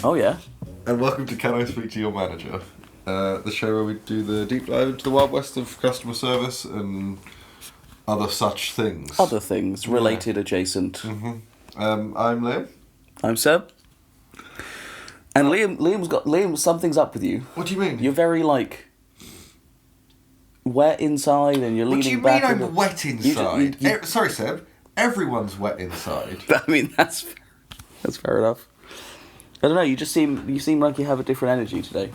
Oh, yeah. And welcome to Can I Speak to Your Manager? The show where we do the deep dive into the Wild West of customer service and other such things. Other things, related, adjacent. Mm-hmm. I'm Liam. I'm Seb. And Liam, something's up with you. What do you mean? You're very, wet inside and you're leaning back. What do you mean I'm wet inside? Sorry, Seb. Everyone's wet inside. I mean, that's fair enough. I don't know, you seem like you have a different energy today.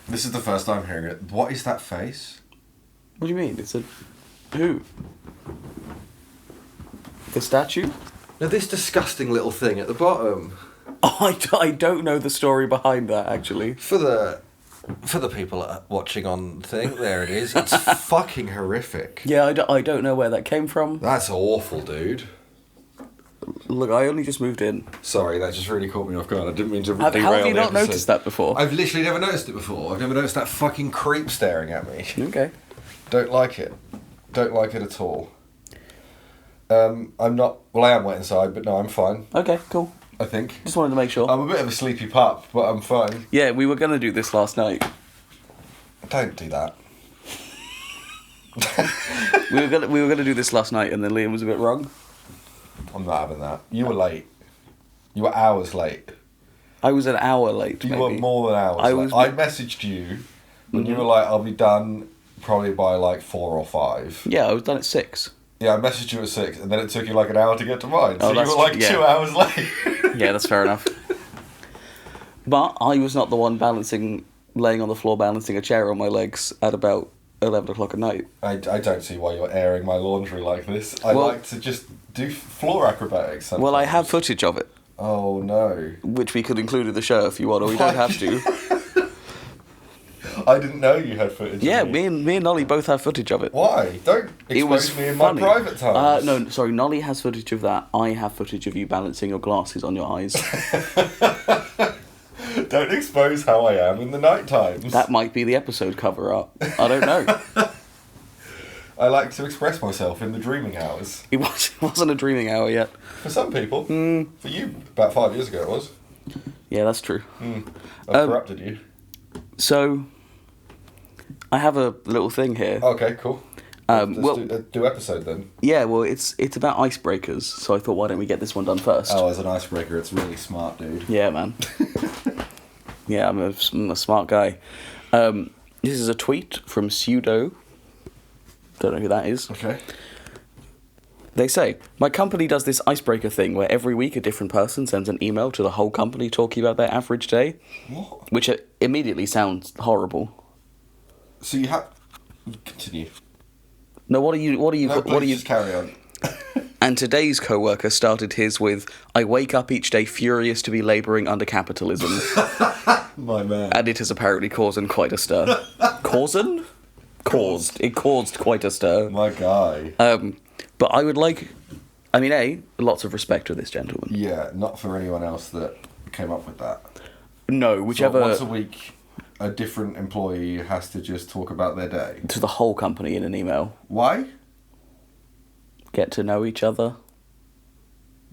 This is the first time hearing it. What is that face? What do you mean? It's a... Who? The statue? No, this disgusting little thing at the bottom. Oh, I don't know the story behind that, actually. For the people watching on thing, there it is. It's fucking horrific. Yeah, I don't know where that came from. That's awful, dude. Look, I only just moved in. Sorry, that just really caught me off guard. I didn't mean to How have you not noticed that before? I've literally never noticed it before. I've never noticed that fucking creep staring at me. Okay. Don't like it. Don't like it at all. I'm not... Well, I am wet inside, but no, I'm fine. Okay, cool. I think. Just wanted to make sure. I'm a bit of a sleepy pup, but I'm fine. Yeah, we were going to do this last night. Don't do that. we were gonna do this last night, and then Liam was a bit wrong. I'm not having that. You were late. You were hours late. I was an hour late, You were more than hours late. I messaged you when you were like, I'll be done probably by 4 or 5. Yeah, I was done at 6. Yeah, I messaged you at 6, and then it took you an hour to get to mine. So Oh, you were 2 hours late. Yeah, that's fair enough. But I was not the one laying on the floor balancing a chair on my legs at about 11 o'clock at night. I don't see why you're airing my laundry like this. I like to just do floor acrobatics sometimes. Well, I have footage of it. Oh, no. Which we could include in the show if you want, or we don't have to. I didn't know you had footage Yeah, of me and Nolly both have footage of it. Why? Don't expose me in funny. my private times. No, sorry, Nolly has footage of that. I have footage of you balancing your glasses on your eyes. Don't expose how I am in the night times. That might be the episode cover art. I don't know. I like to express myself in the dreaming hours. It wasn't a dreaming hour yet. For some people. For you, about 5 years ago it was. Yeah, that's true. I've corrupted you. So, I have a little thing here. Okay, cool. Let's do episode then. Yeah, well, it's about icebreakers, so I thought, why don't we get this one done first? Oh, as an icebreaker, it's really smart, dude. Yeah, man. Yeah, I'm a smart guy. This is a tweet from Pseudo. Don't know who that is. Okay. They say, my company does this icebreaker thing where every week a different person sends an email to the whole company talking about their average day. What? Which immediately sounds horrible. So you have... Continue. No, what are you just carry on. And today's co-worker started his with, I wake up each day furious to be labouring under capitalism. My man. And it has apparently caused quite a stir. Caused. It caused quite a stir. My guy. But I would lots of respect to this gentleman. Yeah, not for anyone else that came up with that. No, whichever... So once a week, a different employee has to just talk about their day. To the whole company in an email. Why? Get to know each other.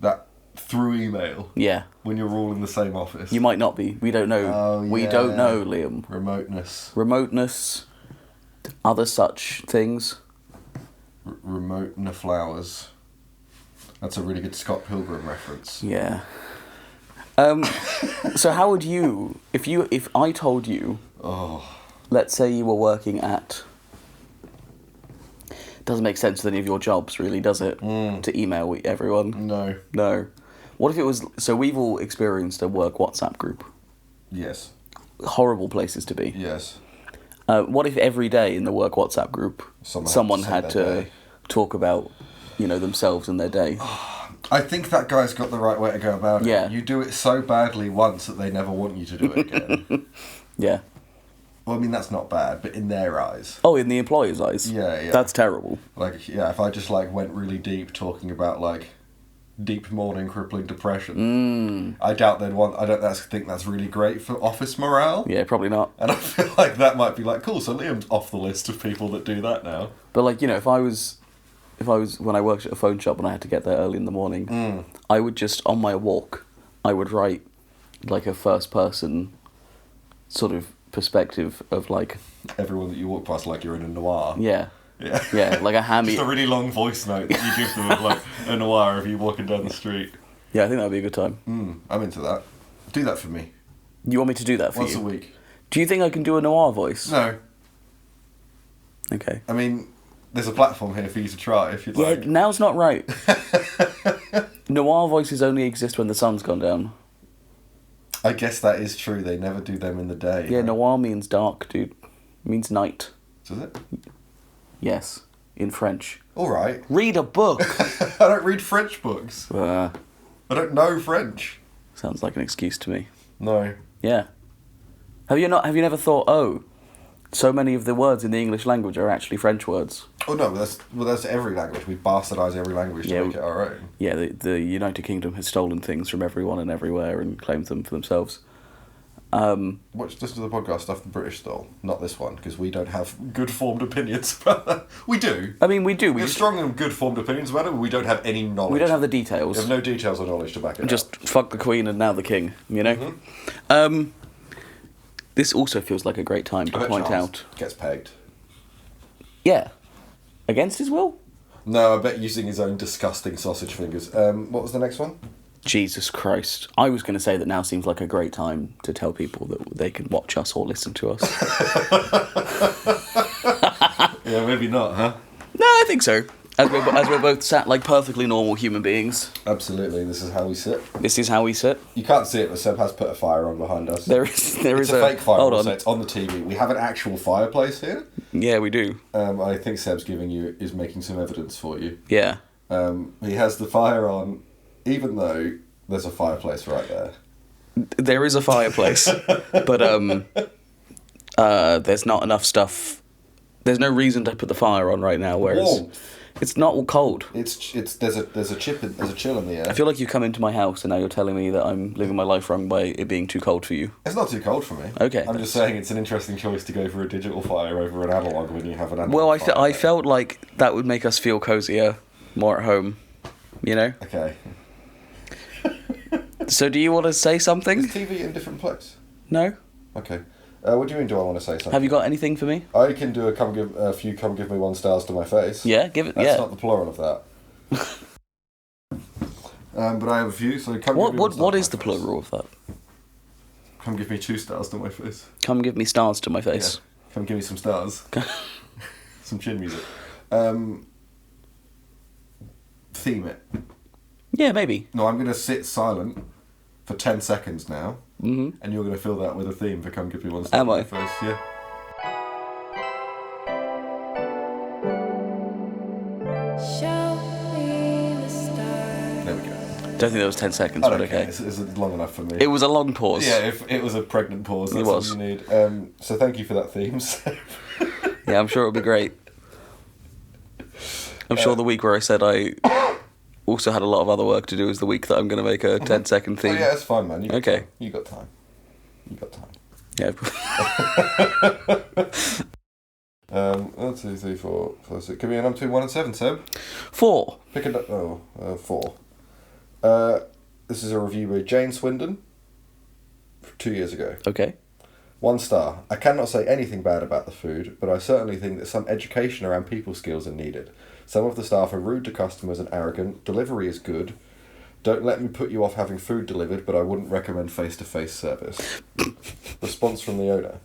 That through email? Yeah. When you're all in the same office? You might not be. We don't know. Oh, yeah. We don't know, Liam. Remoteness. Other such things. Remote in the flowers. That's a really good Scott Pilgrim reference. Yeah. So how would you, if I told you, let's say you were working at, doesn't make sense with any of your jobs really, does it? To email everyone? No. What if it was, so we've all experienced a work WhatsApp group. Yes. Horrible places to be. Yes. What if every day in the work WhatsApp group, someone had to talk about, themselves and their day? I think that guy's got the right way to go about it. Yeah. You do it so badly once that they never want you to do it again. Yeah. Well, I mean, that's not bad, but in their eyes. Oh, in the employer's eyes? Yeah. That's terrible. If I just, went really deep talking about, deep morning crippling depression, I doubt they'd want... I don't think that's really great for office morale. Yeah, probably not. And I feel like that might be cool, so Liam's off the list of people that do that now. But, if I was when I worked at a phone shop and I had to get there early in the morning, I would just, on my walk, I would write like a first person sort of perspective of like Everyone that you walk past like you're in a noir. yeah Yeah. like a hammy. Just a really long voice note that you give them of like a noir of you walking down the street. Yeah, I think that'd be a good time. I'm into that. Do that for me. You want me to do that for Once you? a week. Do you think I can do a noir voice? No. Okay. I mean, there's a platform here for you to try if you'd Yeah, like. now's not right. Noir voices only exist when the sun's gone down. I guess that is true. They never do them in the day. Yeah, right? noir means dark, dude. It means night. Does it? Yes, in French. All right. Read a book. I don't read French books. I don't know French. Sounds like an excuse to me. No. Yeah. Have you never thought, oh, so many of the words in the English language are actually French words? Oh no, that's every language. We bastardise every language to make it our own. Yeah, the United Kingdom has stolen things from everyone and everywhere and claimed them for themselves. Watch this to the podcast stuff the British stole, not this one, because we don't have good formed opinions about that. We do. I mean, we do. We have strong and good formed opinions about it, but we don't have any knowledge. We don't have the details. We have no details or knowledge to back it Just up. fuck the Queen and now the King, you know? Mm-hmm. This also feels like a great time to point Charles out... gets pegged. Yeah. Against his will? No, I bet using his own disgusting sausage fingers. What was the next one? Jesus Christ. I was going to say that now seems like a great time to tell people that they can watch us or listen to us. Yeah, maybe not, huh? No, I think so. As we're both sat like perfectly normal human beings. Absolutely, this is how we sit. This is how we sit. You can't see it, but Seb has put a fire on behind us. There is It's a fake fire, Hold so on. it's on the TV. We have an actual fireplace here. Yeah, we do. I think Seb's is making some evidence for you. Yeah. He has the fire on, even though there's a fireplace right there. There is a fireplace, but there's not enough stuff. There's no reason to put the fire on right now. Whereas Warmth. it's not cold. There's a chill in the air. I feel like you've come into my house and now you're telling me that I'm living my life wrong by it being too cold for you. It's not too cold for me. Okay. I'm just saying it's an interesting choice to go for a digital fire over an analog when you have an analog. Well, fire. I felt like that would make us feel cozier, more at home. You know. Okay. So, do you want to say something? Is TV in a different place? No. Okay. What do you mean? Do I want to say something? Have you got anything for me? I can do a few come give me 1 stars to my face. Yeah, give it. That's yeah. not the plural of that. But I have a few. So come. Give me 1 star What to is my the face. plural of that? Come give me 2 stars to my face. Come give me stars to my face. Yeah. Come give me some stars. Some chin music. Theme it. Yeah, maybe. No, I'm going to sit silent for 10 seconds now. Mm-hmm. And you're going to fill that with a theme for come give me 1 star Am to I? my face. Yeah. Show me the stars. There we go. Don't think that was 10 seconds, I but don't care. okay. It's long enough for me. It was a long pause. Yeah, if it was a pregnant pause, that's It was. all you need. So thank you for that theme. Yeah, I'm sure it'll be great. I'm sure the week where I said I also had a lot of other work to do is the week that I'm going to make a 10-second Oh theme. yeah, it's fine, man. You got Okay. time. You got time. You got time. Yeah. 1, 2, 3, 4, 5, 6. Give me a number between 1 and 7, Seb. 4. Pick a 4. This is a review by Jane Swindon. 2 years ago. Okay. 1 star. I cannot say anything bad about the food, but I certainly think that some education around people skills are needed. Some of the staff are rude to customers and arrogant. Delivery is good. Don't let me put you off having food delivered, but I wouldn't recommend face-to-face service. Response from the owner.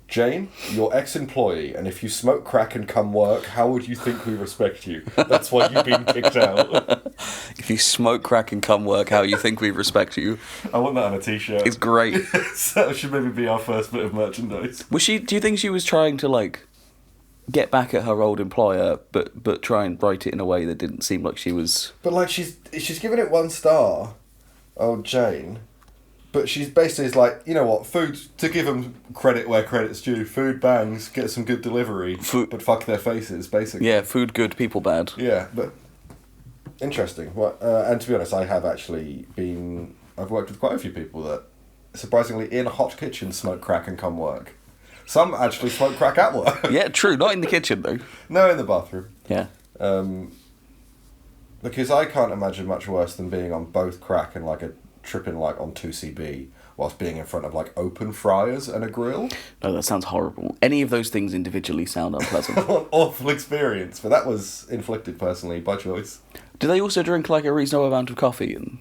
Jane, you're ex-employee, and if you smoke crack and come work, how would you think we respect you? That's why you've been kicked out. If you smoke crack and come work, how you think we respect you? I want that on a t-shirt. It's great. So that should maybe be our first bit of merchandise. Was she? Do you think she was trying to like get back at her old employer, but try and write it in a way that didn't seem like she was? But like she's given it 1 star, oh Jane, but she's basically like, you know what, food, to give them credit where credit's due, food bangs, get some good delivery, but fuck their faces, basically. Yeah, food good, people bad. Yeah, but interesting. Well, and to be honest, I've worked with quite a few people that surprisingly in hot kitchens smoke crack and come work. Some actually smoke crack at work. Yeah, true. Not in the kitchen though. No, in the bathroom. Yeah. Because I can't imagine much worse than being on both crack and like a tripping like on 2CB whilst being in front of like open fryers and a grill. No, that sounds horrible. Any of those things individually sound unpleasant. What an awful experience, but that was inflicted personally by choice. Do they also drink like a reasonable amount of coffee? And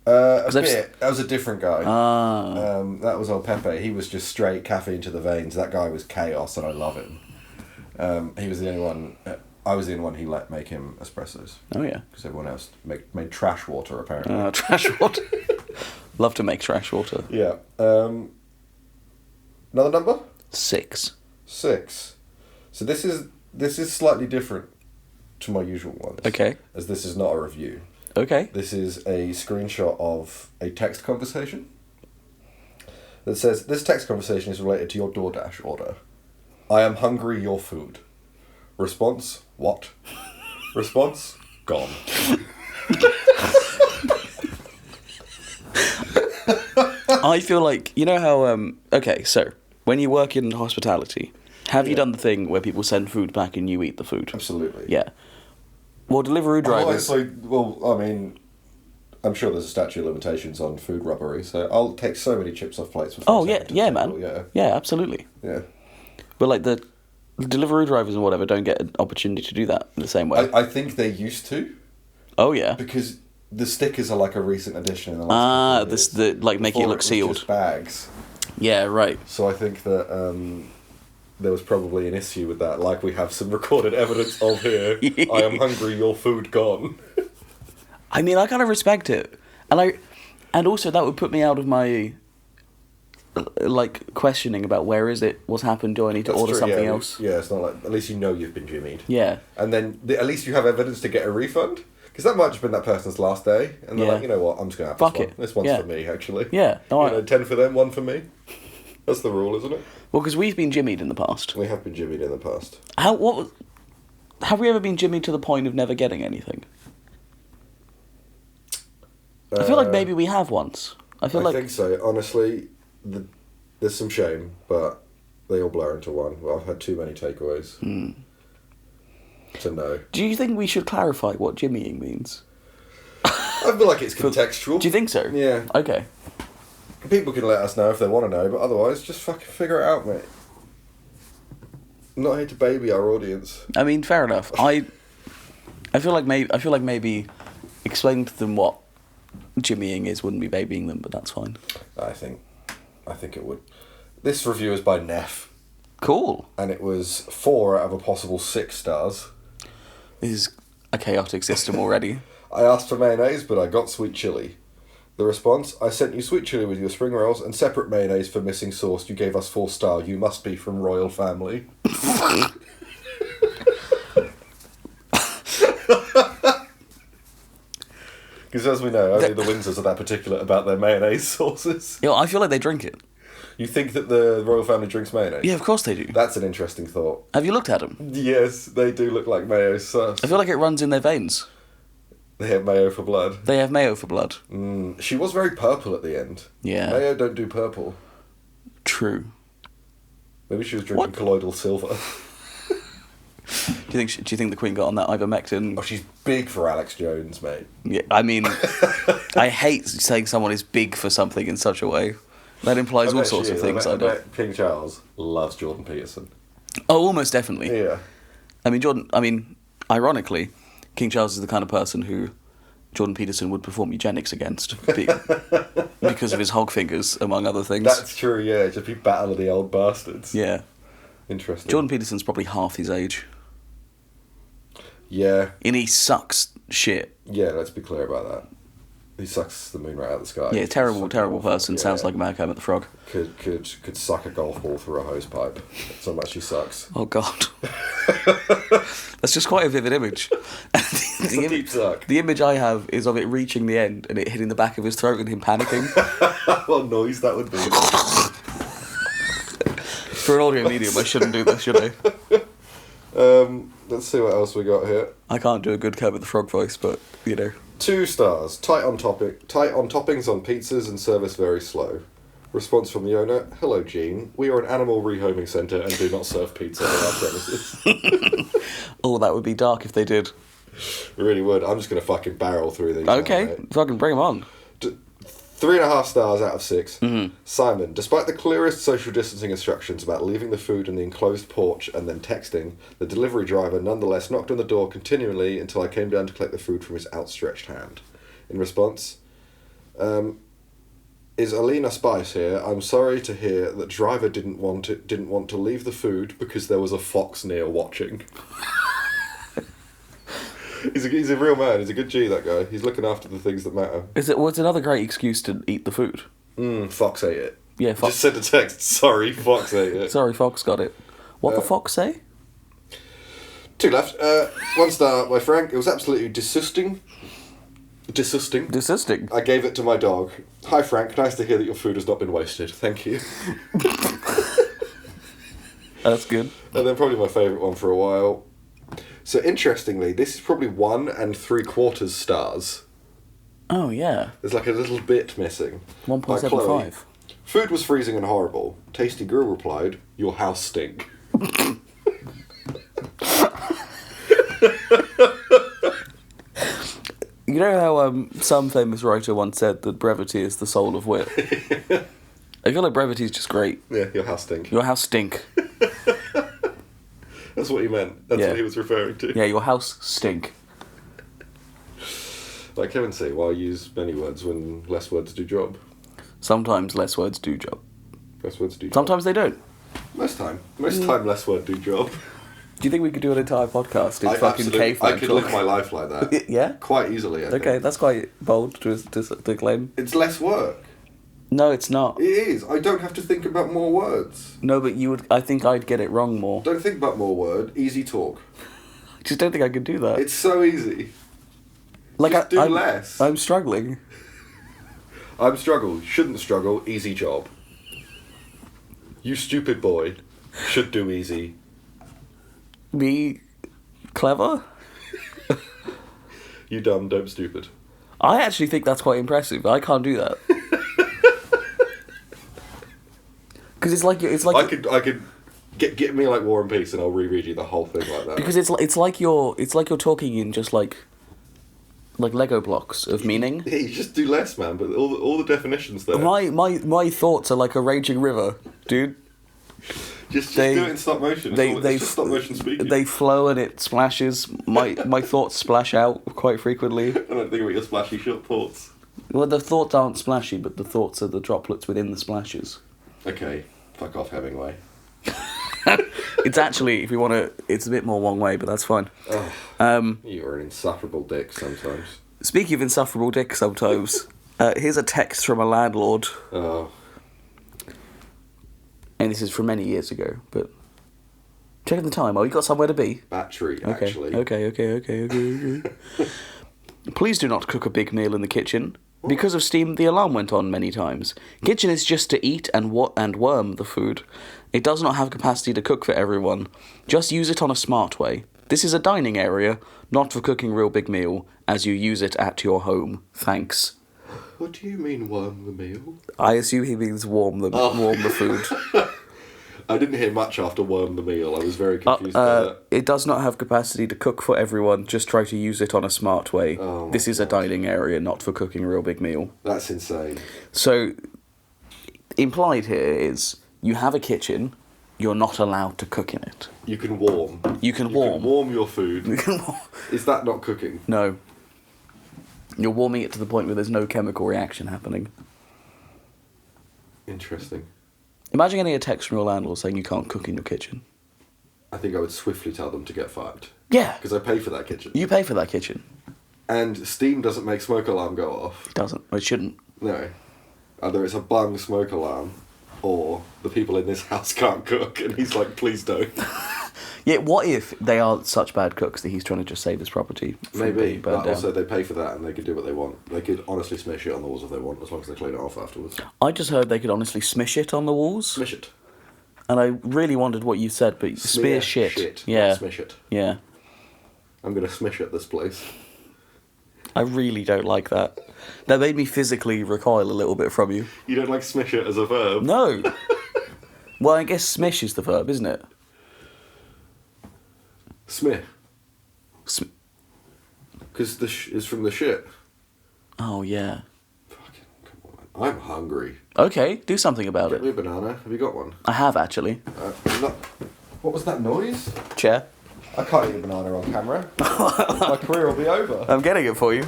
A 'Cause I've bit. That was a different guy. ah, That was old Pepe. He was just straight caffeine to the veins. That guy was chaos, and I love him. He was the only one. I was the only one he let make him espressos oh yeah, because everyone else made trash water apparently. trash water. Love to make trash water. Yeah. Another number? 6. 6. So this is slightly different to my usual ones. Okay. As this is not a review. Okay. This is a screenshot of a text conversation that says, "This text conversation is related to your DoorDash order. I am hungry, your food." Response, what? Response, gone. I feel like, you know how, okay, so, when you work in hospitality, have you Yeah. done the thing where people send food back and you eat the food? Absolutely. Yeah. Well, Deliveroo drivers... I mean, I'm sure there's a statute of limitations on food robbery, so I'll take so many chips off plates before Oh, I take yeah, them to yeah, the table, man. Yeah, absolutely. Yeah. But, like, the Deliveroo drivers and whatever don't get an opportunity to do that in the same way. I think they used to, Oh, yeah. because the stickers are like a recent addition in the last Ah, couple of this years. the like make it Before look was sealed. just bags. Yeah, right. So I think that there was probably an issue with that, like we have some recorded evidence of here. I am hungry, your food gone. I mean, I kind of respect it, and also that would put me out of my like questioning about where is it, what's happened, do I need to That's order true, something yeah, else? Yeah, it's not like, at least you know you've been jimmied. Yeah. And then at least you have evidence to get a refund. Because that might have been that person's last day. And they're Yeah. like, you know what, I'm just going to have Fuck this one. it. This one's Yeah. for me, actually. Yeah, no, You I- know, 10 for them, 1 for me. That's the rule, isn't it? Well, because we've been jimmied in the past. We have been jimmied in the past. Have we ever been jimmied to the point of never getting anything? I feel like maybe we have once. I feel like think so. Honestly, there's some shame, but they all blur into one. Well, I've had too many takeaways to know. Do you think we should clarify what jimmying means? I feel like it's contextual. Do you think so? Yeah. Okay. People can let us know if they want to know, but otherwise, just fucking figure it out, mate. I'm not here to baby our audience. I mean, fair enough. I feel like maybe explaining to them what jimmying is wouldn't be babying them, but that's fine. I think it would. This review is by Neff, Cool. and it was 4 out of a possible 6 stars. This is a chaotic system already. I asked for mayonnaise, but I got sweet chili. The response: I sent you sweet chili with your spring rolls and separate mayonnaise for missing sauce. You gave us 4 star. You must be from royal family. Because as we know, only the Windsors are that particular about their mayonnaise sauces. Yeah, I feel like they drink it. You think that the royal family drinks mayonnaise? Yeah, of course they do. That's an interesting thought. Have you looked at them? Yes, they do look like mayo sauce. I feel like it runs in their veins. They have mayo for blood. They have mayo for blood. She was very purple at the end. Yeah. Mayo don't do purple. True. Maybe she was drinking colloidal silver. Do you think the Queen got on that ivermectin? Oh, she's big for Alex Jones, mate. Yeah, I mean, I hate saying someone is big for something in such a way. That implies I all bet sorts she of is. things. I I don't. bet King Charles loves Jordan Peterson. Oh, almost definitely. Yeah. I mean, ironically, King Charles is the kind of person who Jordan Peterson would perform eugenics against because of his hog fingers, among other things. That's true, yeah. Just be battle of the old bastards. Yeah. Interesting. Jordan Peterson's probably half his age. Yeah. And he sucks shit. Yeah, let's be clear about that. He sucks the moon right out of the sky. Yeah, terrible Suck a person. golf ball. Sounds Yeah. like Mad Kermit the Frog. Could suck a golf ball through a hose pipe. That's how much he sucks. Oh, God. That's just quite a vivid image. It's a deep suck. The image I have is of it reaching the end and it hitting the back of his throat and him panicking. What noise that would be. For an audio medium, I shouldn't do this, should I? Let's see what else we got here. I can't do a good Kermit the Frog voice, but, you know. 2 stars. Tight on toppings on pizzas and service very slow. Response from the owner: Hello, Gene. We are an animal rehoming centre and do not serve pizza on our premises. Oh, that would be dark if they did. It really would. I'm just going to fucking barrel through these. Okay, now, mate. fucking bring them on. 3.5 stars out of 6. Mm-hmm. Simon, despite the clearest social distancing instructions about leaving the food in the enclosed porch and then texting, the delivery driver nonetheless knocked on the door continually until I came down to collect the food from his outstretched hand. In response, is Alina Spice here? I'm sorry to hear that driver didn't want to leave the food because there was a fox near watching. He's a real man. He's a good G, that guy. He's looking after the things that matter. What's another great excuse to eat the food? Fox ate it. Yeah, Fox. Just sent a text. Sorry, Fox ate it. Sorry, Fox got it. What the fox say? 2 left. 1 star by Frank. It was absolutely disgusting. Desisting. I gave it to my dog. Hi, Frank. Nice to hear that your food has not been wasted. Thank you. That's good. And then probably my favourite one for a while. So interestingly, this is probably 1 3/4 stars. Oh, yeah. There's like a little bit missing. 1.75. Food was freezing and horrible. Tasty Girl replied, your house stink. You know how some famous writer once said that brevity is the soul of wit? I feel like brevity is just great. Yeah, your house stink. Your house stink. That's what he meant. That's what he was referring to. Yeah, your house stink. Like Kevin say, why use many words when less words do job? Sometimes less words do job. Less words do job. Sometimes they don't. Most time less word do job. Do you think we could do an entire podcast in fucking caveman I could talk? live my life like that. Yeah? Quite easily, I think. Okay, that's quite bold to claim. It's less work. No, it's not. It is. I don't have to think about more words. No, but you would. I think I'd get it wrong more. Don't think about more word. Easy talk. I just don't think I could do that. It's so easy. Like Just do I'm, less. I'm struggling. I'm struggle. Shouldn't struggle. Easy job. You stupid boy. Should do easy. Me, clever. You dumb, don't stupid. I actually think that's quite impressive. I can't do that. Because it's like I could get me like War and Peace, and I'll reread you the whole thing like that. because it's like you're talking in just like Lego blocks of meaning. Yeah, you just do less, man. But all the definitions there. My thoughts are like a raging river, dude. Just do it in stop motion. It's just stop motion speaking. They flow and it splashes. My thoughts splash out quite frequently. I don't think about your splashy short thoughts. Well, the thoughts aren't splashy, but the thoughts are the droplets within the splashes. Okay, fuck off, Hemingway. It's actually, if you want to, it's a bit more one way, but that's fine. You're an insufferable dick sometimes. Speaking of insufferable dick sometimes, here's a text from a landlord. Oh. And this is from many years ago, but checking the time. Oh, you got somewhere to be? Battery, Okay. actually. Okay. Please do not cook a big meal in the kitchen. Because of steam, the alarm went on many times. Kitchen is just to eat and worm the food. It does not have capacity to cook for everyone. Just use it on a smart way. This is a dining area, not for cooking real big meal, as you use it at your home. Thanks. What do you mean worm the meal? I assume he means warm the food. I didn't hear much after worm the meal. I was very confused by that. It does not have capacity to cook for everyone. Just try to use it on a smart way. Oh, this is a dining area, not for cooking a real big meal. That's insane. So, implied here is you have a kitchen, you're not allowed to cook in it. You can warm. You can warm. You can warm your food. Is that not cooking? No. You're warming it to the point where there's no chemical reaction happening. Interesting. Imagine getting a text from your landlord saying you can't cook in your kitchen. I think I would swiftly tell them to get fucked. Yeah. Because I pay for that kitchen. You pay for that kitchen. And steam doesn't make smoke alarm go off. It doesn't. It shouldn't. No. Either it's a bung smoke alarm, or the people in this house can't cook, and he's like, please don't. Yeah, what if they are such bad cooks that he's trying to just save his property from Maybe, being but burned down? also they pay for that and they could do what they want. They could honestly smash it on the walls if they want, as long as they clean it off afterwards. I just heard they could honestly smish it on the walls. Smash it. And I really wondered what you said, but spear shit. Yeah. Not smash it. Yeah. I'm going to smash it this place. I really don't like that. That made me physically recoil a little bit from you. You don't like smash it as a verb? No. Well, I guess smish is the verb, isn't it? Smith. Because the is from the shit. Oh, yeah. Fucking, come on, man. I'm hungry. Okay, do something about Get me it. a banana. Have you got one? I have, actually. What was that noise? Chair. I can't eat a banana on camera. My career will be over. I'm getting it for you.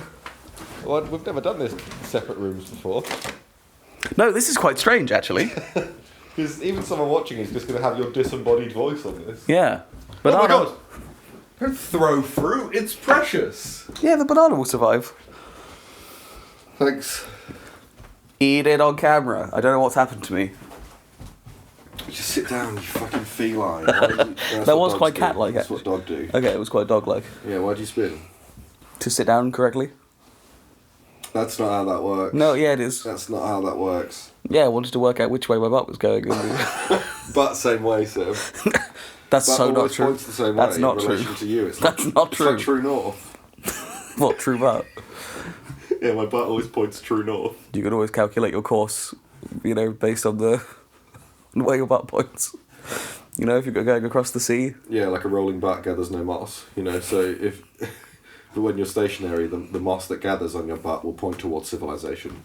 Well, we've never done this in separate rooms before. No, this is quite strange, actually. Because even someone watching is just going to have your disembodied voice on this. Yeah. Oh my Banana. god! Don't throw fruit, it's precious! Yeah, the banana will survive. Thanks. Eat it on camera. I don't know what's happened to me. Just sit down, you fucking feline. That was quite cat-like, That's what dog do. Okay, it was quite dog-like. Yeah, why'd you spin? To sit down correctly? That's not how that works. No, yeah, it is. That's not how that works. Yeah, I wanted to work out which way my butt was going. But same way, Seb. That's But so not always true. points the same That's way not in true. relation to you. It's That's like, not it's true. like true north. What, true butt? Yeah, my butt always points true north. You can always calculate your course, based on the where your butt points. If you're going across the sea. Yeah, like a rolling butt gathers no moss. So if... But when you're stationary, the moss that gathers on your butt will point towards civilization.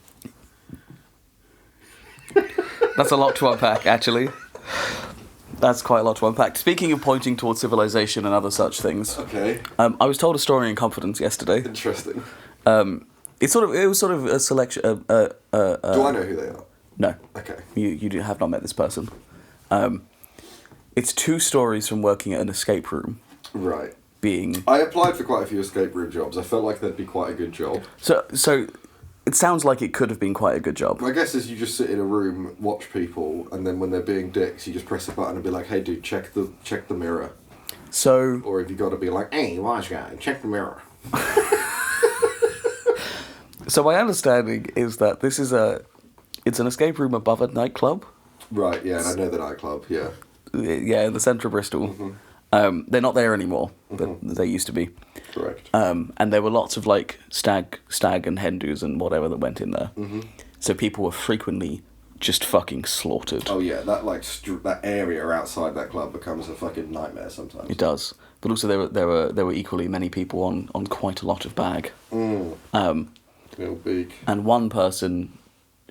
That's a lot to unpack, actually. That's quite a lot to unpack. Speaking of pointing towards civilization and other such things, Okay. I was told a story in confidence yesterday. Interesting. It was sort of a selection. Do I know who they are? No, Okay. you have not met this person. It's 2 stories from working at an escape room. Right. Being I applied for quite a few escape room jobs. I felt like that'd be quite a good job. so. It sounds like it could have been quite a good job. My guess is you just sit in a room, watch people, and then when they're being dicks, you just press a button and be like, "Hey, dude, check the mirror." So Or if you got to be like, "Hey, wise guy, check the mirror." So my understanding is that it's an escape room above a nightclub. Right. Yeah, and I know the nightclub. Yeah. Yeah, in the centre of Bristol. Mm-hmm. They're not there anymore, but they used to be. Correct. And there were lots of like stag and hen do's and whatever that went in there. Mm-hmm. So people were frequently just fucking slaughtered. Oh yeah, that that area outside that club becomes a fucking nightmare sometimes. It does. But also there were equally many people on quite a lot of bag. Real big. And one person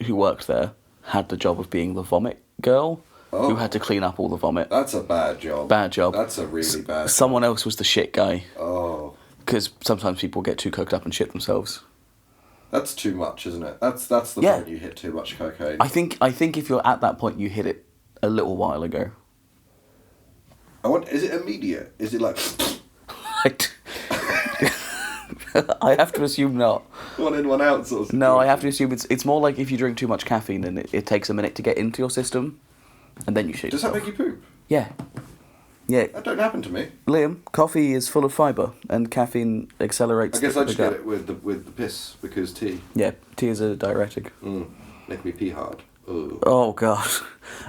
who worked there had the job of being the vomit girl, who had to clean up all the vomit. That's a bad job. Bad job. That's a really bad job. Someone else was the shit guy. Oh. Because sometimes people get too coked up and shit themselves. That's too much, isn't it? That's the Yeah. point you hit too much cocaine. I think if you're at that point, you hit it a little while ago. Is it immediate? Is it like I have to assume not. one in, one out sort of No, I have to assume it's more like if you drink too much caffeine and it takes a minute to get into your system, and then you shit Does that yourself. make you poop? Yeah. Yeah. That don't happen to me. Liam, coffee is full of fibre, and caffeine accelerates I guess the I just gut. get it with the piss because tea. Yeah, tea is a diuretic. Make me pee hard. Ooh. Oh, God.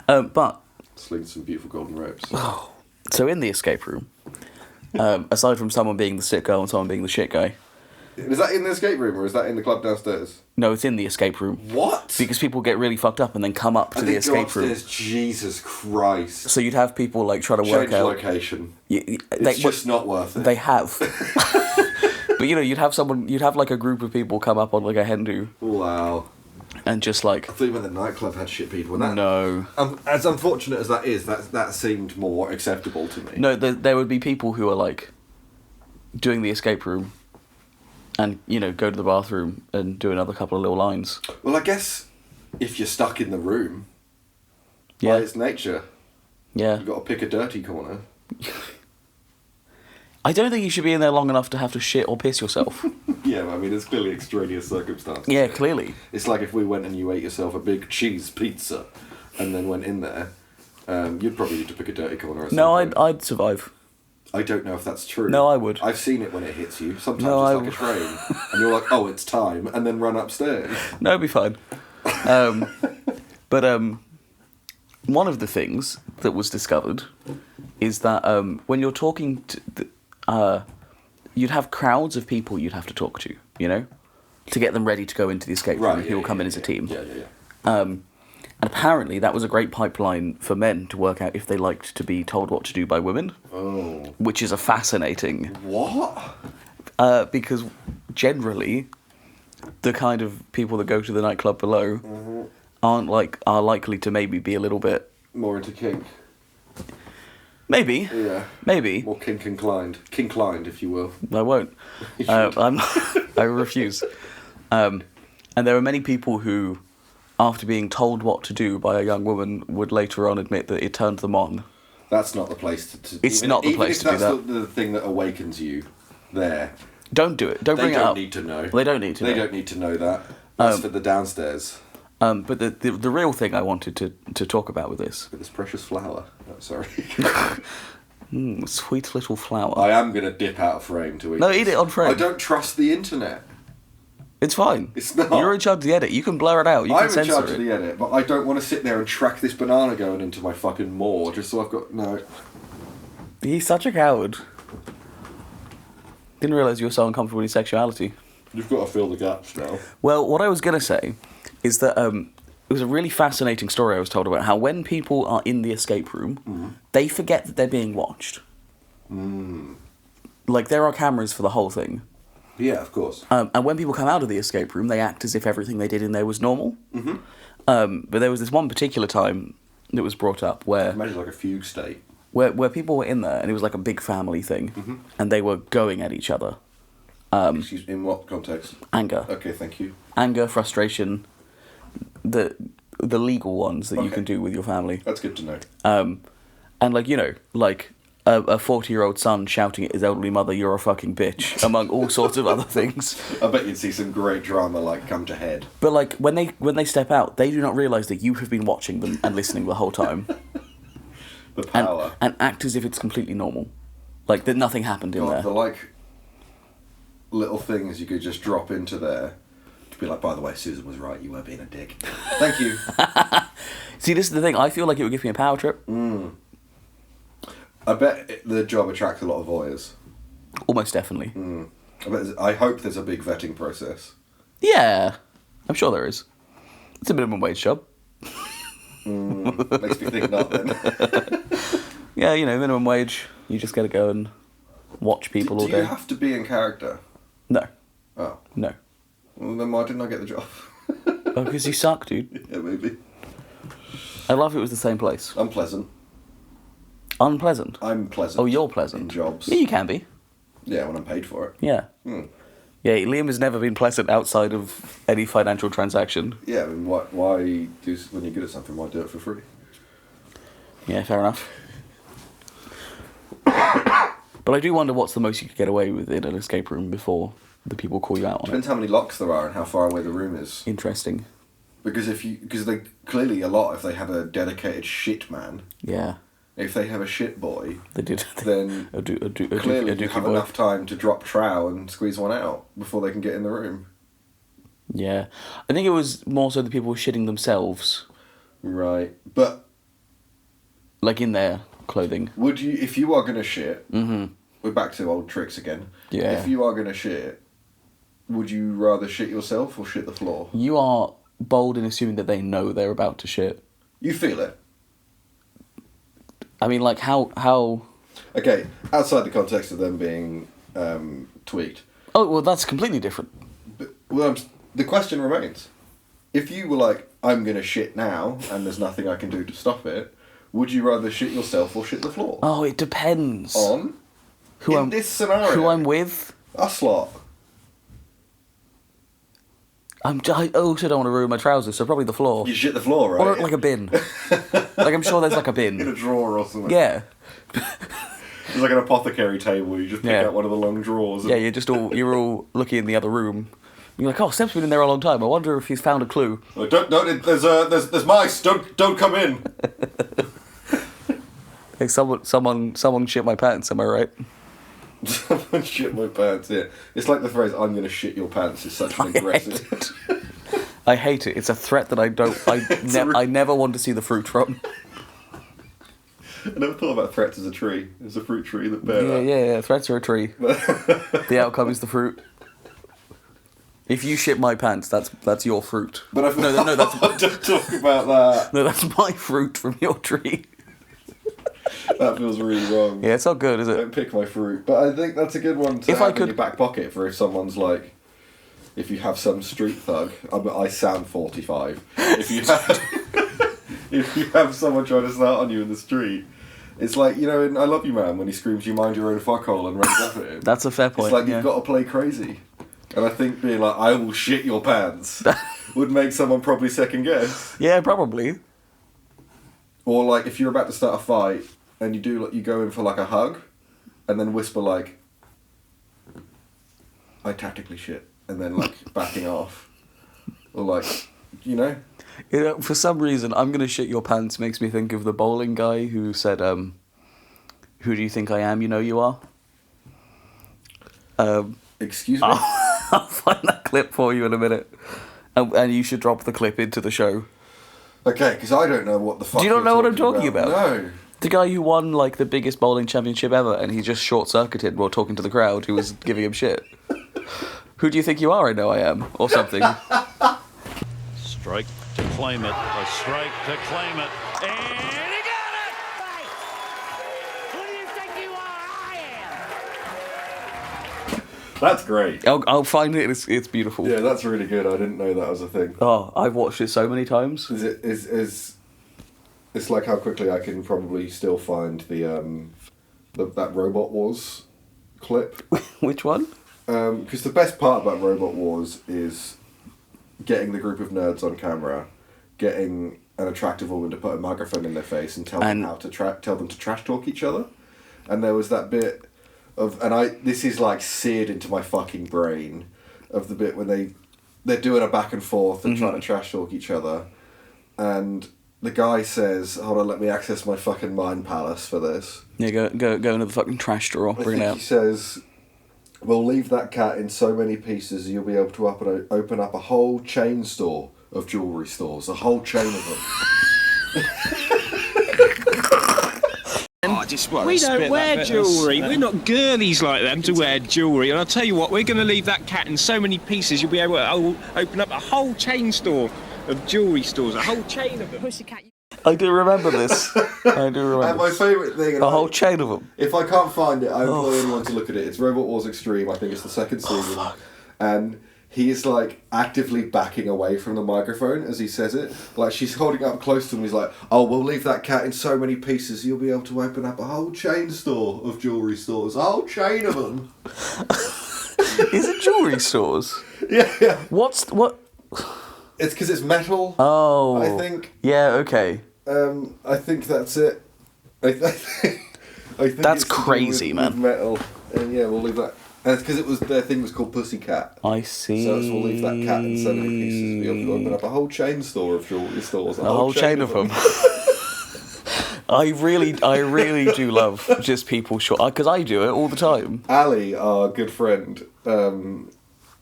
But, Sling some beautiful golden ropes. so in the escape room, aside from someone being the sick girl and someone being the shit guy, Is that in the escape room or is that in the club downstairs? no, it's in the escape room. What? Because people get really fucked up and then come up to And the they go escape room. upstairs. Jesus Christ. So you'd have people like try to Change work out. location. They, It's just not worth it. They have. But you'd have like a group of people come up on like a hen do Wow. and just like, I thought you meant the nightclub had shit people. And that, no. As unfortunate as that is, that seemed more acceptable to me. No, there would be people who are like doing the escape room and, go to the bathroom and do another couple of little lines. Well, I guess if you're stuck in the room, Yeah. by its nature, Yeah. you've got to pick a dirty corner. I don't think you should be in there long enough to have to shit or piss yourself. Yeah, I mean, it's clearly extraneous circumstances. Yeah, clearly. It's like if we went and you ate yourself a big cheese pizza and then went in there, you'd probably need to pick a dirty corner or something. No, I'd survive. I don't know if that's true. No, I would. I've seen it when it hits you. Sometimes No, it's like a train. And you're like, oh, it's time. And then run upstairs. No, it'd be fine. But one of the things that was discovered is that when you're talking to... you'd have crowds of people you'd have to talk to, to get them ready to go into the escape room. Right, Who will come in as a team. Yeah. And apparently that was a great pipeline for men to work out if they liked to be told what to do by women. Oh. Which is a fascinating... What? Because generally, the kind of people that go to the nightclub below are likely to maybe be a little bit More into kink. maybe Yeah. maybe More kink inclined. Kinklined, if you will. I won't. You should. I refuse. And there are many people who, after being told what to do by a young woman, would later on admit that it turned them on. That's not the place to It's not the place to do Even if that. that's the thing that awakens you there. Don't do it. Don't They bring it don't up. need to know. They don't need to They know. don't need to know that. That's for the downstairs. But the real thing I wanted to talk about with this, With this precious flower. Oh, sorry. sweet little flower. I am going to dip out of frame to eat No, this. eat it on frame. I don't trust the internet. It's fine. It's not. You're in charge of the edit. You can blur it out. You can I'm in censor charge it. of the edit, but I don't want to sit there and track this banana going into my fucking maw just so I've got... No. He's such a coward. Didn't realise you were so uncomfortable with your sexuality. You've got to fill the gaps now. Well, what I was going to say is that it was a really fascinating story I was told about how when people are in the escape room, they forget that they're being watched. Like, there are cameras for the whole thing. Yeah, of course. And when people come out of the escape room, they act as if everything they did in there was normal. But there was this one particular time that was brought up where Imagine like a fugue state. where people were in there, and it was like a big family thing, and they were going at each other. Excuse me, in what context? Anger. Okay, thank you. Anger, frustration, the legal ones that you Okay. can do with your family. That's good to know. And, like, you know, like a 40-year-old son shouting at his elderly mother, "You're a fucking bitch," among all sorts of other things. I bet you'd see some great drama like come to head. But, like, when they step out, they do not realise that you have been watching them and listening the whole time. The power. And act as if it's completely normal. Like, that nothing happened in God, there. the like little things you could just drop into there to be like, by the way, Susan was right, you were being a dick. Thank you. See, this is the thing. I feel like it would give me a power trip. I bet the job attracts a lot of voyeurs. Almost definitely. I hope there's a big vetting process. Yeah. I'm sure there is. It's a minimum wage job. Makes me think not then. Yeah, you know, minimum wage. You just got to go and watch people all Do day. you have to be in character? No. Oh. No. Well, then why didn't I get the job? Oh, because you suck, dude. Yeah, maybe. I love it was the same place. I'm pleasant. Unpleasant. I'm pleasant. Oh, you're pleasant. In jobs. Yeah, you can be. Yeah, when I'm paid for it. Yeah. Yeah, Liam has never been pleasant outside of any financial transaction. Yeah, I mean, why do, when you're good at something, why do it for free? Yeah, fair enough. But I do wonder what's the most you could get away with in an escape room before the people call you out on it. Depends how many locks there are and how far away the room is. Interesting. Because they clearly a lot if they have a dedicated shit man. Yeah, If they have a shit boy, they did. then a clearly you dookie have boy. enough time to drop trow and squeeze one out before they can get in the room. Yeah, I think it was more so the people were shitting themselves, Right, but like in their clothing. would you, if you are gonna shit? We're back to old tricks again. Yeah. If you are gonna shit, would you rather shit yourself or shit the floor? You are bold in assuming that they know they're about to shit. You feel it. I mean, like how? Okay, outside the context of them being tweaked. Oh well, that's completely different. But, well, the question remains. If you were like, I'm going to shit now, and there's nothing I can do to stop it, would you rather shit yourself or shit the floor? Oh, it depends. On? In this scenario. Who I'm with. Us lot. I also don't want to ruin my trousers, so probably the floor. You shit the floor, right? Or like a bin. Like, I'm sure there's like a In bin. a drawer or something. Yeah. It's like an apothecary table, you just pick Yeah. out one of the long drawers. Yeah, you're all looking in the other room. You're like, oh, Seb's been in there a long time. I wonder if he's found a clue. Like, don't, there's mice, don't come in. Hey, someone shit my pants, am I right? Someone shit my pants, yeah. It's like the phrase, I'm going to shit your pants, is such an aggressive... I hate it. It's a threat that I never want to see the fruit from. I never thought about threats as a tree. It's a fruit tree that bear Yeah. Threats are a tree. The outcome is the fruit. If you shit my pants, that's your fruit. But I No, that's don't talk about that. no, that's my fruit from your tree. That feels really wrong. Yeah, it's not good, is it? Don't pick my fruit. But I think that's a good one to If have I in could- your back pocket for if someone's like... if you have some street thug, I sound 45. If you have, if you have someone trying to start on you in the street, it's like, you know, in I Love You Man, when he screams, "You mind your own fuckhole," and runs up at him. That's a fair point. It's like you've got to play crazy. And I think being like, "I will shit your pants," would make someone probably second guess. Yeah, probably. Or like if you're about to start a fight and you go in for like a hug, and then whisper like, "I tactically shit," and then like backing off, or like, you know. You know, for some reason, "I'm gonna shit your pants" makes me think of the bowling guy who said, "Who do you think I am? You know you are." Excuse me? I'll find that clip for you in a minute, and you should drop the clip into the show. Okay, because I don't know what the fuck. Do you not know what I'm talking about? No. The guy who won like the biggest bowling championship ever, and he just short-circuited while talking to the crowd who was giving him shit. "Who do you think you are? I know I am," or something. Strike to claim it. A strike to claim it. And he got it! Who do you think you are? I am. That's great. I'll find it. It's beautiful. Yeah, that's really good. I didn't know that was a thing. Oh, I've watched it so many times. It's like how quickly I can probably still find that Robot Wars clip. Which one? Because the best part about Robot Wars is getting the group of nerds on camera, getting an attractive woman to put a microphone in their face and tell them to trash talk each other. And there was that bit of, this is like seared into my fucking brain, of the bit when they're doing a back and forth and trying to trash talk each other, and the guy says, "Hold on, let me access my fucking mind palace for this." Yeah, go into the fucking trash drawer, bring it out. He says, "We'll leave that cat in so many pieces you'll be able to open up a whole chain store of jewellery stores, a whole chain of them." We don't wear jewellery. We're not girlies like them to wear jewellery. And I'll tell you what, we're going to leave that cat in so many pieces you'll be able to open up a whole chain store of jewellery stores, a whole chain of them. Pussycat. I do remember this. I do remember. And my favourite thing... A whole chain of them. If I can't find it, I implore anyone to look at it. It's Robot Wars Extreme. I think it's the second season. And he is like actively backing away from the microphone as he says it. Like she's holding it up close to him. He's like, "Oh, we'll leave that cat in so many pieces you'll be able to open up a whole chain store of jewellery stores. A whole chain of them." Is it jewellery stores? Yeah. What? It's because it's metal. Oh. I think. Yeah, okay. I think that's it. I think That's it's to do crazy, with man. metal. And yeah, we'll leave that. And it's because their thing was called Pussycat. I see. So we'll leave that cat in so many pieces. We'll open up a whole chain store of jewellery stores. A whole chain of them. I really do love just people short, because I do it all the time. Ali, our good friend,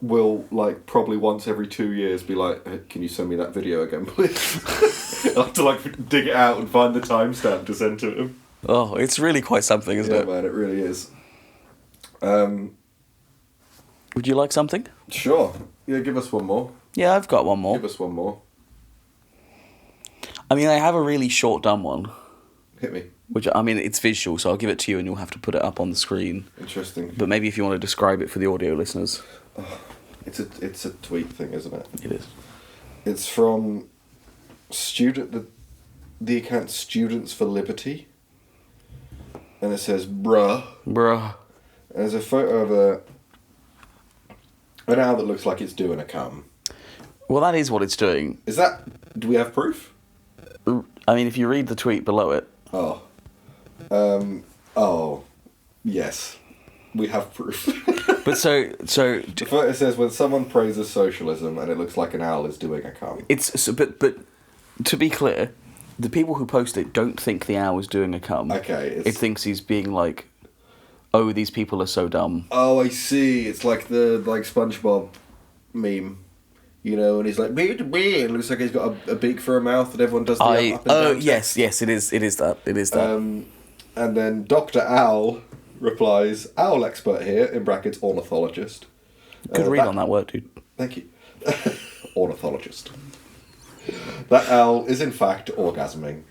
will like probably once every 2 years be like, "Hey, can you send me that video again, please?" I'll have to like dig it out and find the timestamp to send to him. Oh, it's really quite something, isn't Yeah, it? man, it really is. Would you like something? Sure. Yeah, give us one more. Yeah, I've got one more. Give us one more. I mean, I have a really short, dumb one. Hit me. Which, I mean, it's visual, so I'll give it to you and you'll have to put it up on the screen. Interesting. But maybe if you want to describe it for the audio listeners. It's a tweet thing, isn't it? It is. It's from the account Students for Liberty. And it says, "Bruh." Bruh. And there's a photo of an owl that looks like it's doing a cum. Well, that is what it's doing. Do we have proof? I mean, if you read the tweet below it. Oh. Yes. We have proof. But so The photo says, "When someone praises socialism and it looks like an owl is doing a cum." but to be clear, the people who post it don't think the owl is doing a cum. Okay. It thinks he's being like, "Oh, these people are so dumb." Oh, I see. It's like the SpongeBob meme. You know, and he's like, "Beard, beard." It looks like he's got a beak for a mouth, and everyone does the up and down. Yes, it is that. And then Dr. Owl replies, "Owl expert here," in brackets, ornithologist. Good read on that word, dude. Thank you. Ornithologist. That owl is in fact orgasming.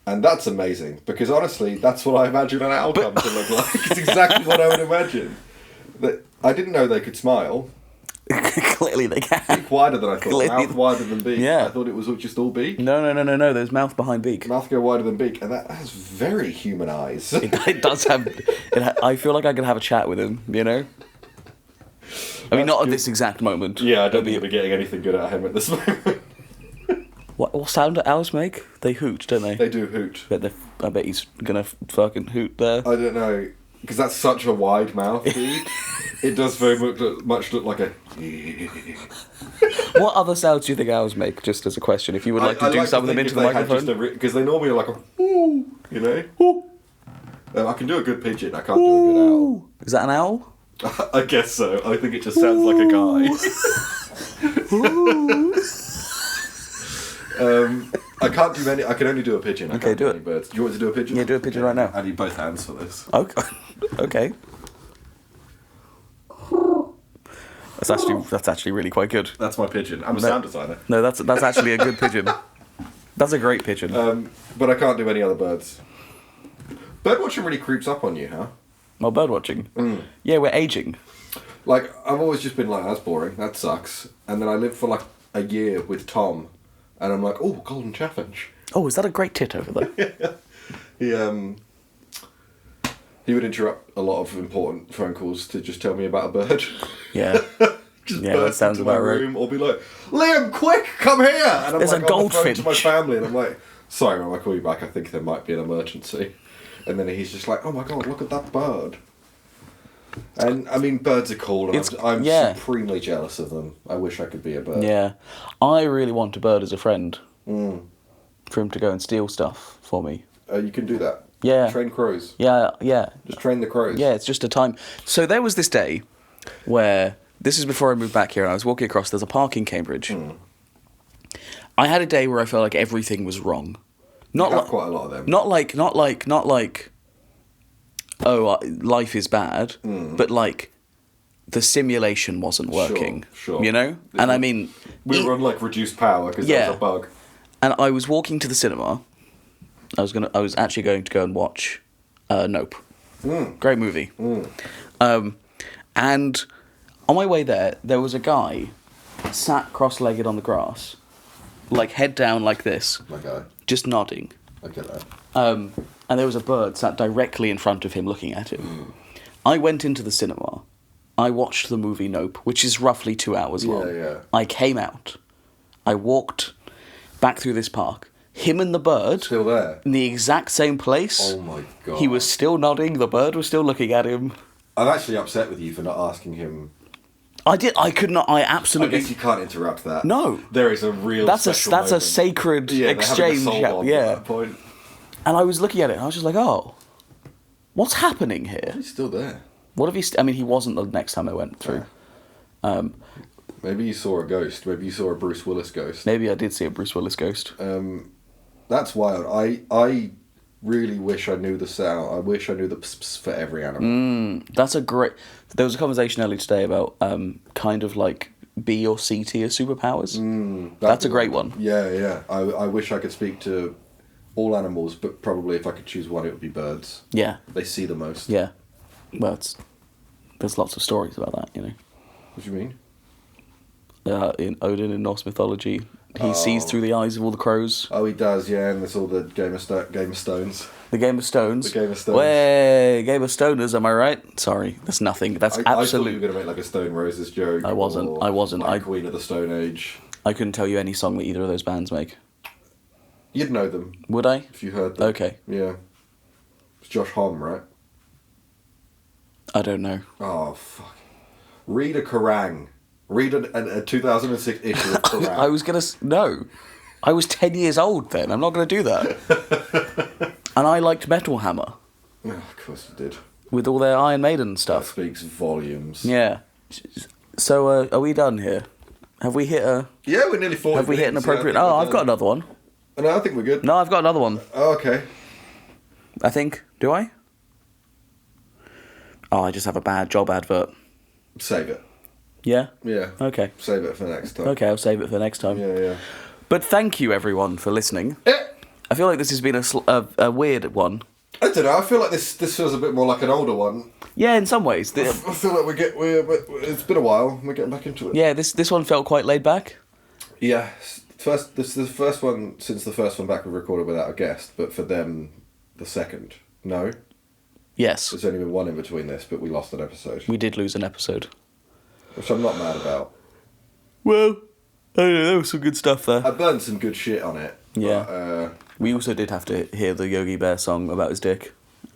And that's amazing, because honestly, that's what I imagine an owl come to look like. It's exactly what I would imagine. I didn't know they could smile. Clearly they can. Beak wider than I thought. Clearly- Mouth wider than beak. Yeah. I thought it was just all beak. No. There's mouth behind beak. Mouth go wider than beak, and that has very human eyes. It does have. I feel like I could have a chat with him. You know. I mean, not at this exact moment. Yeah, I don't think we're getting anything good out of him at this moment. What sound do owls make? They hoot, don't they? They do hoot. I bet he's gonna fucking hoot there. I don't know, because that's such a wide mouth, dude. It does very much look like a... What other sounds do you think owls make? Just as a question, if you would like to do some of them into the microphone. Because they normally are like a... Woo, you know? I can do a good pigeon, I can't do a good owl. Is that an owl? I guess so. I think it just sounds like a guy. I can't do any. I can only do a pigeon. I can't do any it. birds. Do you want to do a pigeon? Yeah, do a pigeon right now. I need both hands for this. Okay. Okay. That's actually really quite good. That's my pigeon. I'm a sound designer. No, that's actually a good pigeon. That's a great pigeon. But I can't do any other birds. Bird watching really creeps up on you, huh? Well, bird watching. Yeah, we're aging. Like, I've always just been like, that's boring, that sucks. And then I lived for like a year with Tom, and I'm like, oh, golden chaffinch. Oh, is that a great tit over there? He would interrupt a lot of important phone calls to just tell me about a bird. Yeah. Just Yeah, that burst sounds into my about right. room, or be like, Liam, quick, come here! And I'm There's like, a on the phone goldfinch. to my family, and I'm like, sorry, Mum, I'll call you back, I think there might be an emergency. And then he's just like, oh my god, look at that bird. And, I mean, birds are cool, and I'm supremely jealous of them. I wish I could be a bird. Yeah. I really want a bird as a friend. For him to go and steal stuff for me. You can do that. Yeah. Train crows. Yeah. Just train the crows. Yeah, it's just a time. So there was this day where, this is before I moved back here, and I was walking across, there's a park in Cambridge. I had a day where I felt like everything was wrong. Not like, quite a lot of them. Not like, oh, life is bad, but like, the simulation wasn't working. Sure. You know? And I mean... We were on like reduced power because there was a bug. And I was walking to the cinema. I was actually going to go and watch Nope. Great movie. And on my way there was a guy sat cross-legged on the grass, like head down like this, My guy. just nodding. I get that. And there was a bird sat directly in front of him looking at him. I went into the cinema. I watched the movie Nope, which is roughly 2 hours long. Yeah. I came out. I walked back through this park. Him and the bird... Still there? In the exact same place. Oh my god. He was still nodding. The bird was still looking at him. I'm actually upset with you for not asking him. I could not... I I absolutely... guess you can't interrupt that. No. There is a real That's special a moment. sacred exchange. They're having a soul bond at that point. And I was looking at it and I was just like, oh, what's happening here? He's still there. What if he... I mean, he wasn't the next time I went through. Maybe you saw a ghost. Maybe you saw a Bruce Willis ghost. Maybe I did see a Bruce Willis ghost. That's wild. I really wish I knew the sound. I wish I knew the pss for every animal. That's a great... There was a conversation earlier today about kind of like B or C tier superpowers. That's a great one. Yeah. I wish I could speak to all animals, but probably if I could choose one, it would be birds. Yeah. They see the most. Yeah. Well, there's lots of stories about that, you know. What do you mean? In Odin in Norse mythology, he sees through the eyes of all the crows. Oh, he does, yeah, and there's all the Game of Stones. The Game of Stones. The Game of Stones. Way, Game of Stoners, am I right? Sorry, that's nothing. That's I thought you absolutely... were going to make like a Stone Roses joke. I wasn't. or I wasn't. Like Queen of the Stone Age. I couldn't tell you any song that either of those bands make. You'd know them Would I? if you heard them. Okay. Yeah. It's Josh Homme, right? I don't know. Oh, fuck. Read a Kerrang. Read a 2006 issue of Kerrang. I was going to... No. I was 10 years old then. I'm not going to do that. And I liked Metal Hammer. Oh, of course you did. With all their Iron Maiden That stuff. speaks volumes. Yeah. So, are we done here? Have we hit a... Yeah, we're nearly 40 Have we hit an minutes, yeah, I appropriate... think Oh, we're I've got done. another one. No, I think we're good. No, I've got another one. Oh, okay. I think. Do I? Oh, I just have a bad job advert. Save it. Yeah? Yeah. Okay. Save it for next time. Okay, I'll save it for next time. Yeah. But thank you, everyone, for listening. I feel like this has been a weird one. I don't know. I feel like this feels a bit more like an older one. Yeah, in some ways. I feel like it's been a while. We're getting back into it. Yeah, this one felt quite laid back. Yeah, this is the first one since the first one back we recorded without a guest, but for them, the second. No, Yes, there's only been one in between this, but we lost an episode, we did lose an episode. which I'm not mad about. Well, I don't know, there was some good stuff there. I burned some good shit on it. Yeah. But, We also did have to hear the Yogi Bear song about his dick.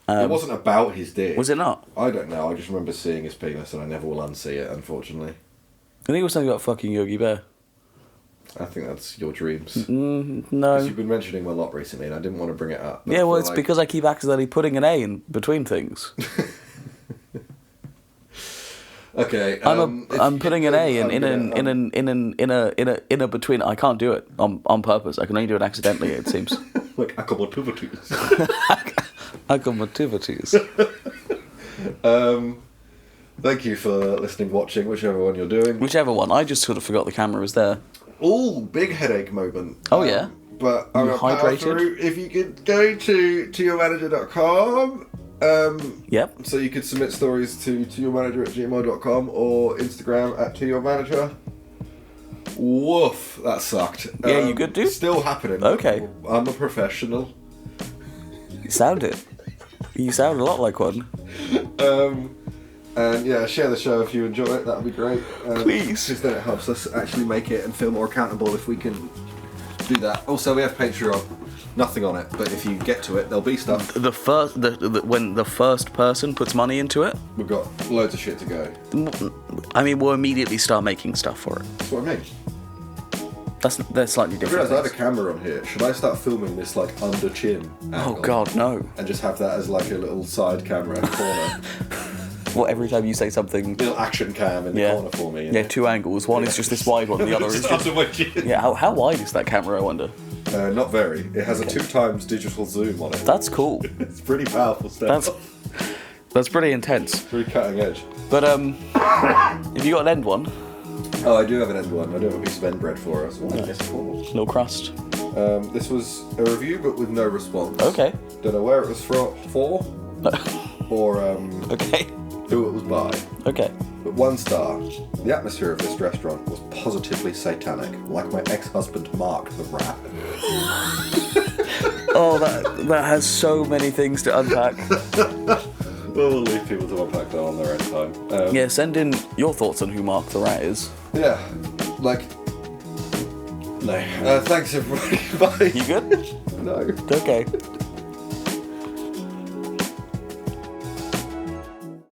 it wasn't about his dick. Was it not? I don't know. I just remember seeing his penis, and I never will unsee it. Unfortunately, I think it was something about fucking Yogi Bear. I think that's your dreams. No. Because you've been mentioning him a lot recently, and I didn't want to bring it up. but I Yeah, well, feel it's like- because I keep accidentally putting an A in between things. Okay, I'm putting an A in a between. I can't do it on purpose. I can only do it accidentally. It seems. like accommodativities. Accommodativities. Thank you for listening, watching, whichever one you're doing. Whichever one. I just sort of forgot the camera was there. Ooh, big headache moment. Oh, yeah? But I'm You gonna power hydrated? through. If you could go to yourmanager.com, Yep. so you could submit stories to yourmanager@gmail.com or Instagram @toyourmanager. Woof, that sucked. Yeah, you good, dude? Still happening. Okay. I'm a professional. You sound it. You sound a lot like one. And yeah, share the show if you enjoy it. That would be great. Please. Because then it helps us actually make it and feel more accountable if we can do that. Also, we have Patreon. Nothing on it, but if you get to it, there'll be stuff. When the first person puts money into it, We've got loads of shit to go. I mean, we'll immediately start making stuff for it. That's what I mean. They're slightly I different. realised I had a camera on here. Should I start filming this like under chin angle? Oh God, no! And just have that as like a little side camera in the corner. Well, every time you say something, Little action cam in the yeah, corner for me. you yeah, know? 2 angles. One is just this wide one, the other is Just just under my chin. yeah. How wide is that camera? I wonder. Not very. It has a 2x digital zoom on it. That's cool. It's pretty powerful stuff. That's pretty intense. Pretty cutting edge. But if you got an end one, Oh, I do have an end one. I do have a piece of end bread for us. What is this for? no crust. This was a review, but with no response. Okay. Don't know where it was for or Okay. who it was by. Okay. But 1 star. The atmosphere of this restaurant was positively satanic, like my ex-husband Mark the rat. Oh, that has so many things to unpack. Well, we'll leave people to unpack that on their own time. Yeah, send in your thoughts on who Mark the Rat is. Yeah, like... No. Thanks, everybody. Bye. You good? No. Okay.